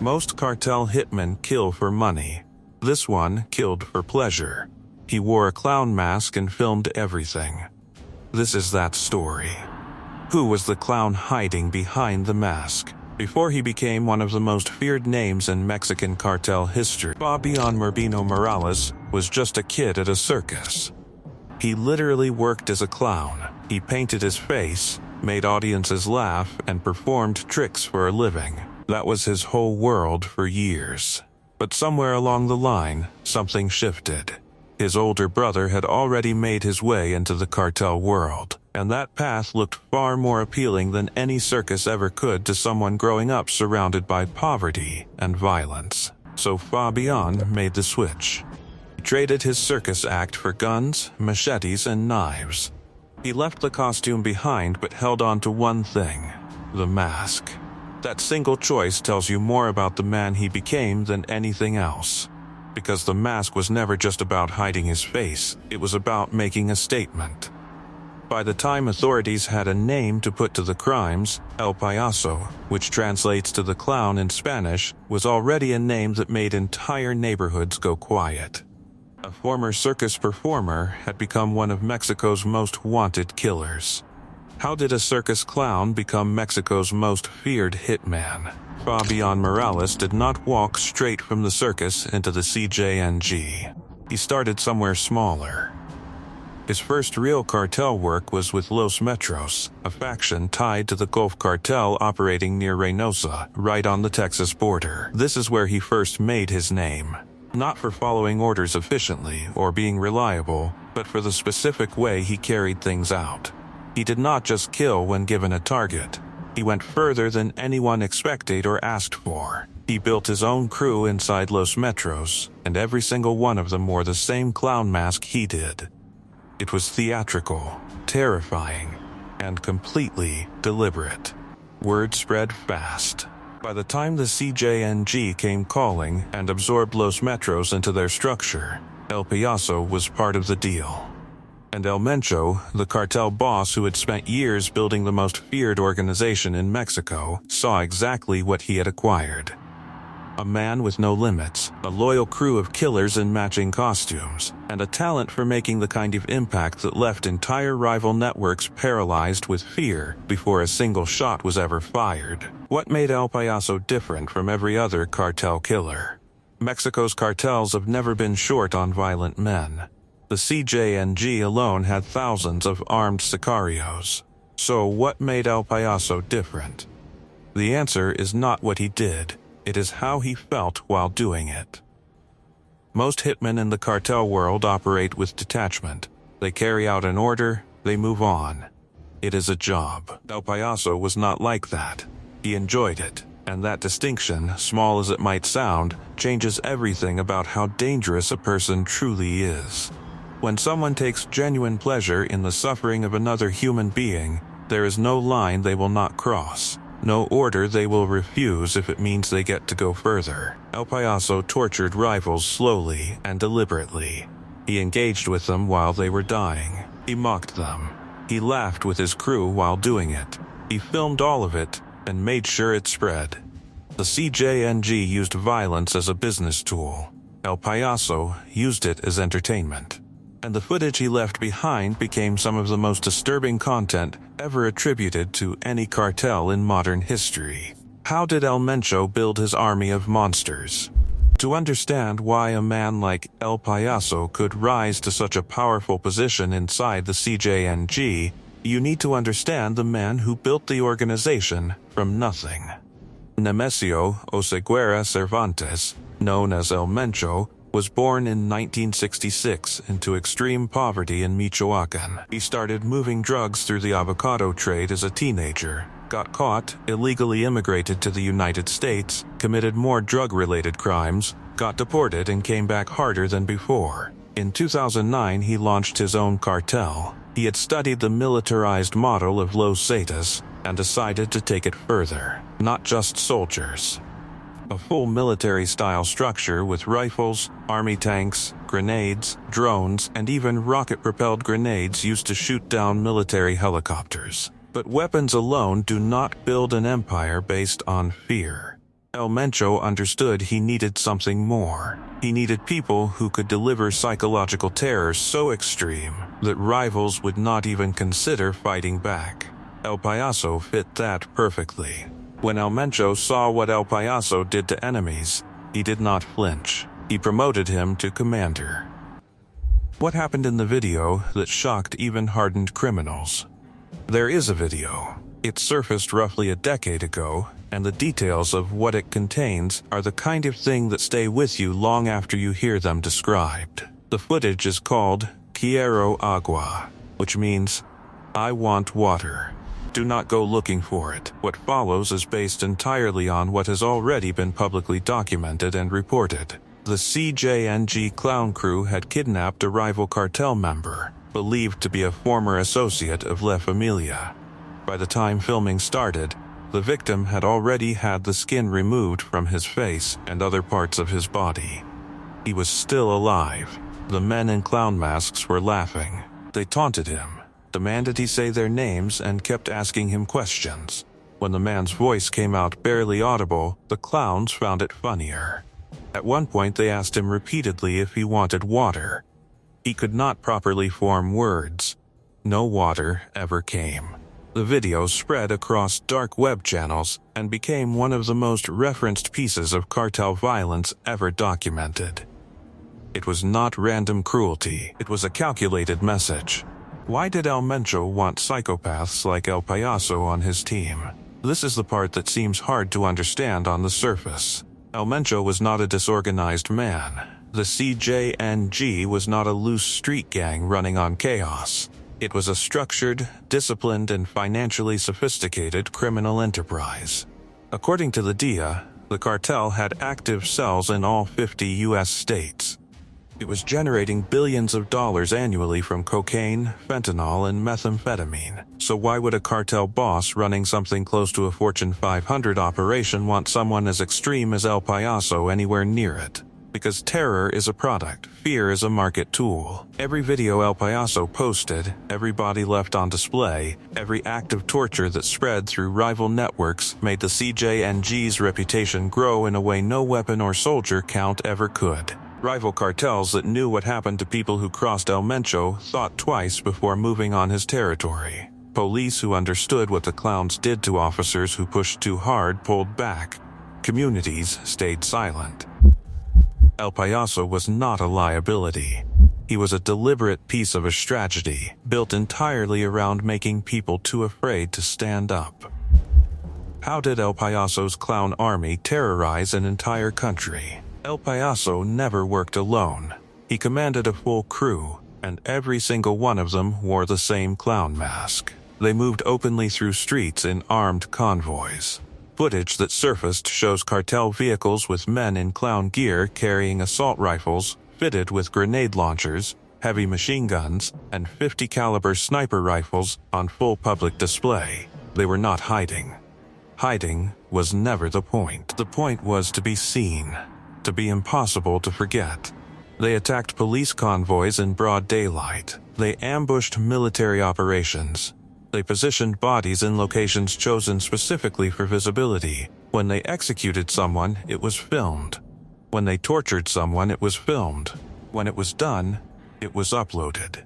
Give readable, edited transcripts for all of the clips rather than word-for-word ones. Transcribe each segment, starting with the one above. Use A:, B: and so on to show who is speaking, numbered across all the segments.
A: Most cartel hitmen kill for money. This one killed for pleasure. He wore a clown mask and filmed everything. This is that story. Who was the clown hiding behind the mask? Before he became one of the most feared names in Mexican cartel history, Fabian Urbino Morales was just a kid at a circus. He literally worked as a clown. He painted his face, made audiences laugh, and performed tricks for a living. That was his whole world for years. But somewhere along the line, something shifted. His older brother had already made his way into the cartel world, and that path looked far more appealing than any circus ever could to someone growing up surrounded by poverty and violence. So Fabian made the switch. He traded his circus act for guns, machetes, and knives. He left the costume behind but held on to one thing: the mask. That single choice tells you more about the man he became than anything else. Because the mask was never just about hiding his face, it was about making a statement. By the time authorities had a name to put to the crimes, El Payaso, which translates to the clown in Spanish, was already a name that made entire neighborhoods go quiet. A former circus performer had become one of Mexico's most wanted killers. How did a circus clown become Mexico's most feared hitman? Fabian Morales did not walk straight from the circus into the CJNG. He started somewhere smaller. His first real cartel work was with Los Metros, a faction tied to the Gulf Cartel operating near Reynosa, right on the Texas border. This is where he first made his name. Not for following orders efficiently or being reliable, but for the specific way he carried things out. He did not just kill when given a target. He went further than anyone expected or asked for. He built his own crew inside Los Metros, and every single one of them wore the same clown mask he did. It was theatrical, terrifying, and completely deliberate. Word spread fast. By the time the CJNG came calling and absorbed Los Metros into their structure, El Payaso was part of the deal. And El Mencho, the cartel boss who had spent years building the most feared organization in Mexico, saw exactly what he had acquired. A man with no limits, a loyal crew of killers in matching costumes, and a talent for making the kind of impact that left entire rival networks paralyzed with fear before a single shot was ever fired. What made El Payaso different from every other cartel killer? Mexico's cartels have never been short on violent men. The CJNG alone had thousands of armed sicarios. So what made El Payaso different? The answer is not what he did, it is how he felt while doing it. Most hitmen in the cartel world operate with detachment. They carry out an order, they move on. It is a job. El Payaso was not like that. He enjoyed it, and that distinction, small as it might sound, changes everything about how dangerous a person truly is. When someone takes genuine pleasure in the suffering of another human being, there is no line they will not cross, no order they will refuse if it means they get to go further. El Payaso tortured rivals slowly and deliberately. He engaged with them while they were dying. He mocked them. He laughed with his crew while doing it. He filmed all of it and made sure it spread. The CJNG used violence as a business tool. El Payaso used it as entertainment. And the footage he left behind became some of the most disturbing content ever attributed to any cartel in modern history. How did El Mencho build his army of monsters? To understand why a man like El Payaso could rise to such a powerful position inside the CJNG, you need to understand the man who built the organization from nothing. Nemesio Oseguera Cervantes, known as El Mencho, was born in 1966 into extreme poverty in Michoacan. He started moving drugs through the avocado trade as a teenager, got caught, illegally immigrated to the United States, committed more drug-related crimes, got deported and came back harder than before. In 2009, he launched his own cartel. He had studied the militarized model of Los Zetas and decided to take it further. Not just soldiers. A full military-style structure with rifles, army tanks, grenades, drones, and even rocket-propelled grenades used to shoot down military helicopters. But weapons alone do not build an empire based on fear. El Mencho understood he needed something more. He needed people who could deliver psychological terror so extreme that rivals would not even consider fighting back. El Payaso fit that perfectly. When El Mencho saw what El Payaso did to enemies, he did not flinch. He promoted him to commander. What happened in the video that shocked even hardened criminals? There is a video. It surfaced roughly a decade ago, and the details of what it contains are the kind of thing that stay with you long after you hear them described. The footage is called Quiero Agua, which means, I want water. Do not go looking for it. What follows is based entirely on what has already been publicly documented and reported. The CJNG clown crew had kidnapped a rival cartel member, believed to be a former associate of La Familia. By the time filming started, the victim had already had the skin removed from his face and other parts of his body. He was still alive. The men in clown masks were laughing. They taunted him, demanded he say their names, and kept asking him questions. When the man's voice came out barely audible, the clowns found it funnier. At one point they asked him repeatedly if he wanted water. He could not properly form words. No water ever came. The video spread across dark web channels and became one of the most referenced pieces of cartel violence ever documented. It was not random cruelty, it was a calculated message. Why did El Mencho want psychopaths like El Payaso on his team? This is the part that seems hard to understand on the surface. El Mencho was not a disorganized man. The CJNG was not a loose street gang running on chaos. It was a structured, disciplined, and financially sophisticated criminal enterprise. According to the DIA, the cartel had active cells in all 50 U.S. states. It was generating billions of dollars annually from cocaine, fentanyl, and methamphetamine. So why would a cartel boss running something close to a Fortune 500 operation want someone as extreme as El Payaso anywhere near it? Because terror is a product, fear is a market tool. Every video El Payaso posted, every body left on display, every act of torture that spread through rival networks made the CJNG's reputation grow in a way no weapon or soldier count ever could. Rival cartels that knew what happened to people who crossed El Mencho thought twice before moving on his territory. Police who understood what the clowns did to officers who pushed too hard pulled back. Communities stayed silent. El Payaso was not a liability. He was a deliberate piece of a strategy, built entirely around making people too afraid to stand up. How did El Payaso's clown army terrorize an entire country? El Payaso never worked alone. He commanded a full crew, and every single one of them wore the same clown mask. They moved openly through streets in armed convoys. Footage that surfaced shows cartel vehicles with men in clown gear carrying assault rifles, fitted with grenade launchers, heavy machine guns, and 50 caliber sniper rifles on full public display. They were not hiding. Hiding was never the point. The point was to be seen. To be impossible to forget. They attacked police convoys in broad daylight. They ambushed military operations. They positioned bodies in locations chosen specifically for visibility. When they executed someone, it was filmed. When they tortured someone, it was filmed. When it was done, it was uploaded.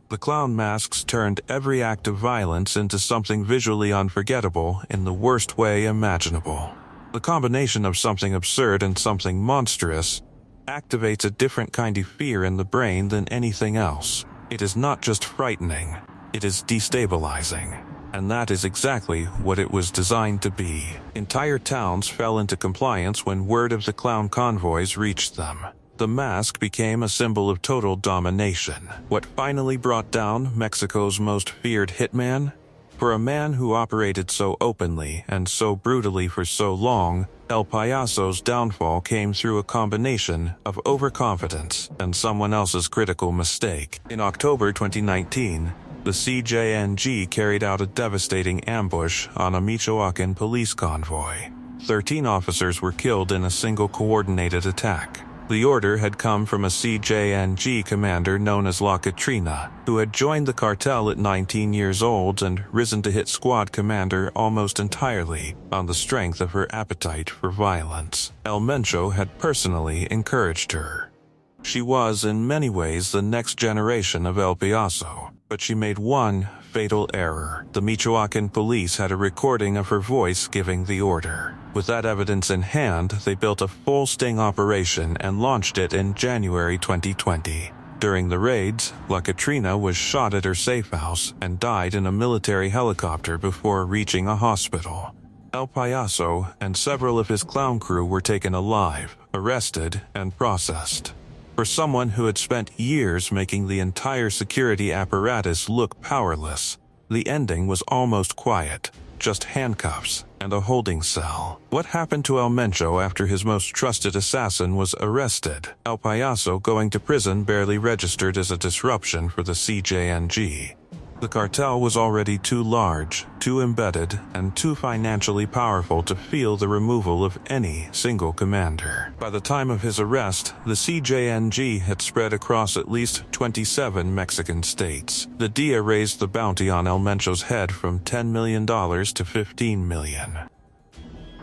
A: The clown masks turned every act of violence into something visually unforgettable in the worst way imaginable. The combination of something absurd and something monstrous activates a different kind of fear in the brain than anything else. It is not just frightening, it is destabilizing. And that is exactly what it was designed to be. Entire towns fell into compliance when word of the clown convoys reached them. The mask became a symbol of total domination. What finally brought down Mexico's most feared hitman? For a man who operated so openly and so brutally for so long, El Payaso's downfall came through a combination of overconfidence and someone else's critical mistake. In October 2019, the CJNG carried out a devastating ambush on a Michoacan police convoy. 13 officers were killed in a single coordinated attack. The order had come from a CJNG commander known as La Katrina, who had joined the cartel at 19 years old and risen to hit squad commander almost entirely on the strength of her appetite for violence. El Mencho had personally encouraged her. She was in many ways the next generation of El Payaso, but she made one fatal error. The Michoacan police had a recording of her voice giving the order. With that evidence in hand, they built a full sting operation and launched it in January 2020. During the raids, La Katrina was shot at her safe house and died in a military helicopter before reaching a hospital. El Payaso and several of his clown crew were taken alive, arrested, and processed. For someone who had spent years making the entire security apparatus look powerless, the ending was almost quiet, just handcuffs and a holding cell. What happened to El Mencho after his most trusted assassin was arrested? El Payaso going to prison barely registered as a disruption for the CJNG. The cartel was already too large, too embedded, and too financially powerful to feel the removal of any single commander. By the time of his arrest, the CJNG had spread across at least 27 Mexican states. The DEA raised the bounty on El Mencho's head from $10 million to $15 million.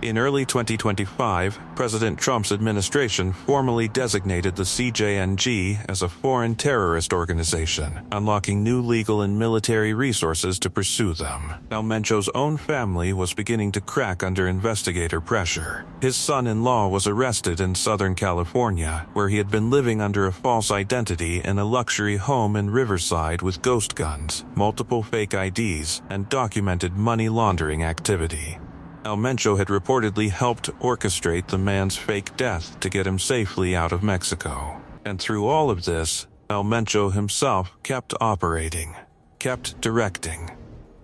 A: In early 2025, President Trump's administration formally designated the CJNG as a foreign terrorist organization, unlocking new legal and military resources to pursue them. El Mencho's own family was beginning to crack under investigator pressure. His son-in-law was arrested in Southern California, where he had been living under a false identity in a luxury home in Riverside with ghost guns, multiple fake IDs, and documented money laundering activity. El Mencho had reportedly helped orchestrate the man's fake death to get him safely out of Mexico. And through all of this, El Mencho himself kept operating, kept directing,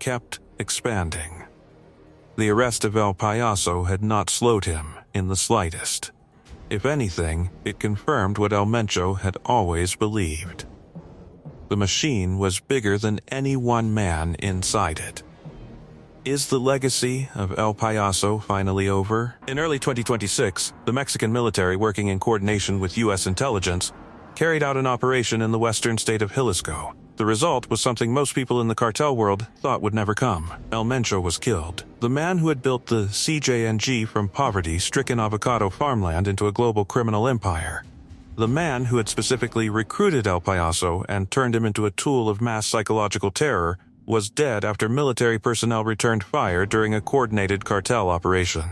A: kept expanding. The arrest of El Payaso had not slowed him in the slightest. If anything, it confirmed what El Mencho had always believed. The machine was bigger than any one man inside it. Is the legacy of El Payaso finally over? In early 2026, the Mexican military, working in coordination with U.S. intelligence, carried out an operation in the western state of Jalisco. The result was something most people in the cartel world thought would never come. El Mencho was killed. The man who had built the CJNG from poverty-stricken avocado farmland into a global criminal empire. The man who had specifically recruited El Payaso and turned him into a tool of mass psychological terror was dead after military personnel returned fire during a coordinated cartel operation.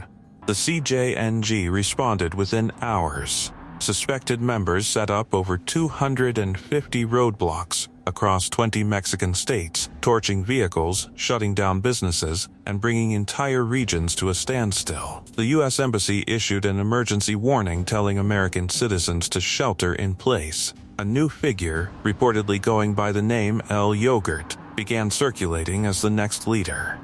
A: The CJNG responded within hours. Suspected members set up over 250 roadblocks across 20 Mexican states, torching vehicles, shutting down businesses, and bringing entire regions to a standstill. The U.S. Embassy issued an emergency warning telling American citizens to shelter in place. A new figure, reportedly going by the name El Yogurt, began circulating as the next leader.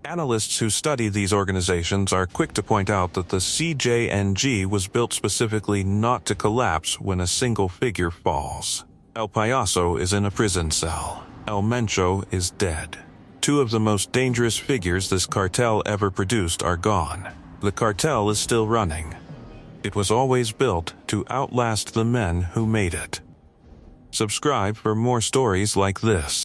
A: Analysts who study these organizations are quick to point out that the CJNG was built specifically not to collapse when a single figure falls. El Payaso is in a prison cell. El Mencho is dead. Two of the most dangerous figures this cartel ever produced are gone. The cartel is still running. It was always built to outlast the men who made it. Subscribe for more stories like this.